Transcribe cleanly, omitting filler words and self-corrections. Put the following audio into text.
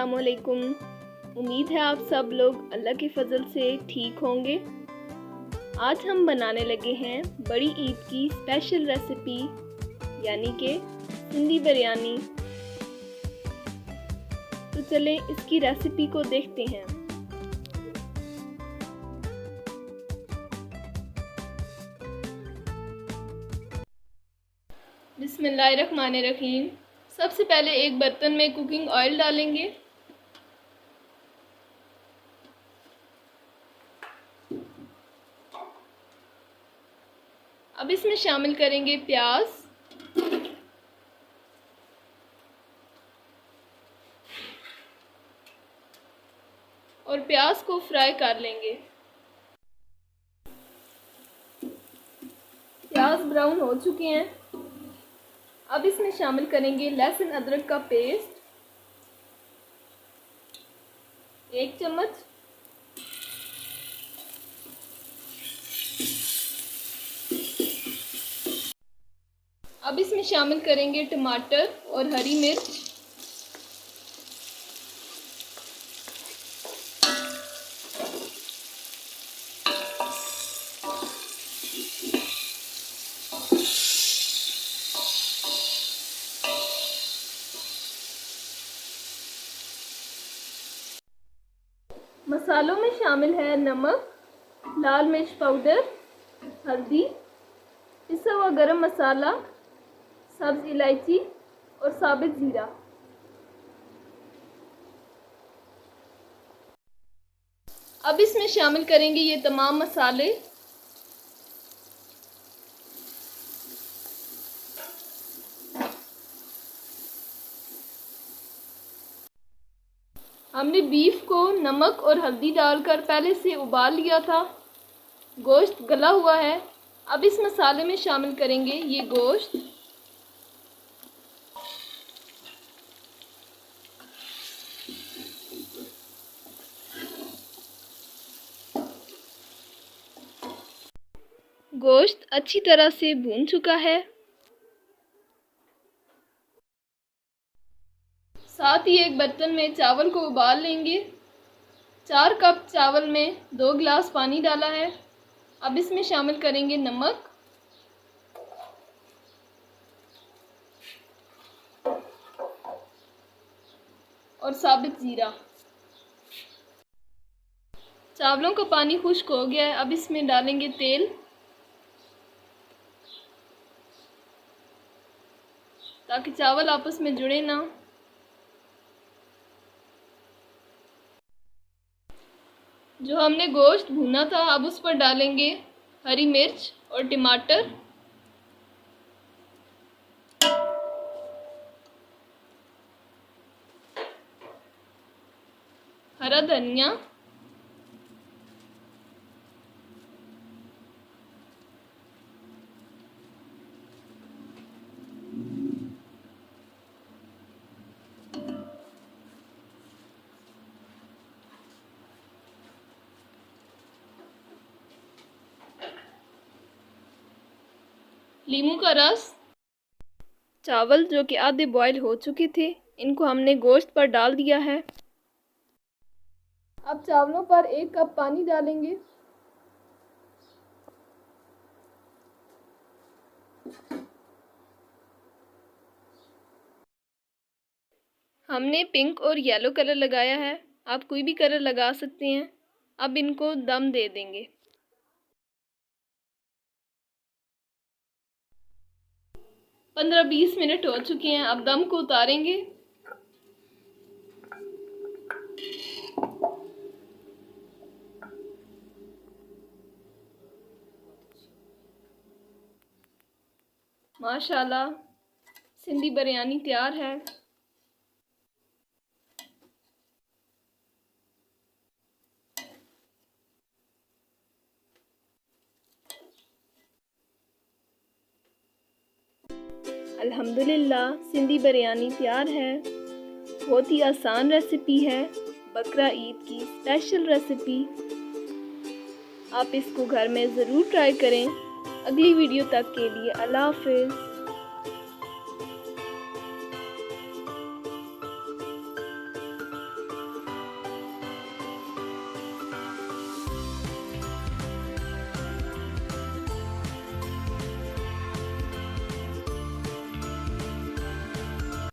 अस्सलामुअलैकुम। उम्मीद है आप सब लोग अल्लाह के फजल से ठीक होंगे। आज हम बनाने लगे हैं बड़ी ईद की स्पेशल रेसिपी यानी कि सिंधी बिरयानी। तो चलें इसकी रेसिपी को देखते हैं। बिस्मिल्लाहिर्रहमानिर्रहीम। सबसे पहले एक बर्तन में कुकिंग ऑयल डालेंगे। अब इसमें शामिल करेंगे प्याज, और प्याज को फ्राई कर लेंगे। प्याज ब्राउन हो चुके हैं। अब इसमें शामिल करेंगे लहसुन अदरक का पेस्ट 1 चम्मच, अब इसमें शामिल करेंगे टमाटर और हरी मिर्च, मसालों में शामिल है नमक, लाल मिर्च पाउडर, हल्दी, पिसा हुआ गरम मसाला, सब्ज इलायची और साबित जीरा। अब इसमें शामिल करेंगे ये तमाम मसाले। हमने बीफ को नमक और हल्दी डालकर पहले से उबाल लिया था। गोश्त गला हुआ है। अब इस मसाले में शामिल करेंगे ये गोश्त, गोश्त अच्छी तरह से भून चुका है। साथ ही एक बर्तन में चावल को उबाल लेंगे। 4 कप चावल में 2 गिलास पानी डाला है। अब इसमें शामिल करेंगे नमक, और साबित जीरा। चावलों का पानी खुश्क हो गया है। अब इसमें डालेंगे तेल, ताकि चावल आपस में जुड़े ना। जो हमने गोश्त भुना था अब उस पर डालेंगे हरी मिर्च और टमाटर, हरा धनिया, नींबू का रस। चावल जो कि आधे बॉयल हो चुके थे, इनको हमने गोश्त पर डाल दिया है। अब चावलों पर 1 कप पानी डालेंगे। हमने पिंक और येलो कलर लगाया है, आप कोई भी कलर लगा सकते हैं। अब इनको दम दे देंगे। 15-20 मिनट हो चुके हैं। अब दम को उतारेंगे। माशाल्लाह सिंधी बिरयानी तैयार है। अल्हम्दुलिल्लाह सिंधी बिरयानी तैयार है। बहुत ही आसान रेसिपी है, बकरा ईद की स्पेशल रेसिपी। आप इसको घर में ज़रूर ट्राई करें। अगली वीडियो तक के लिए अल्लाह हाफ़िज़।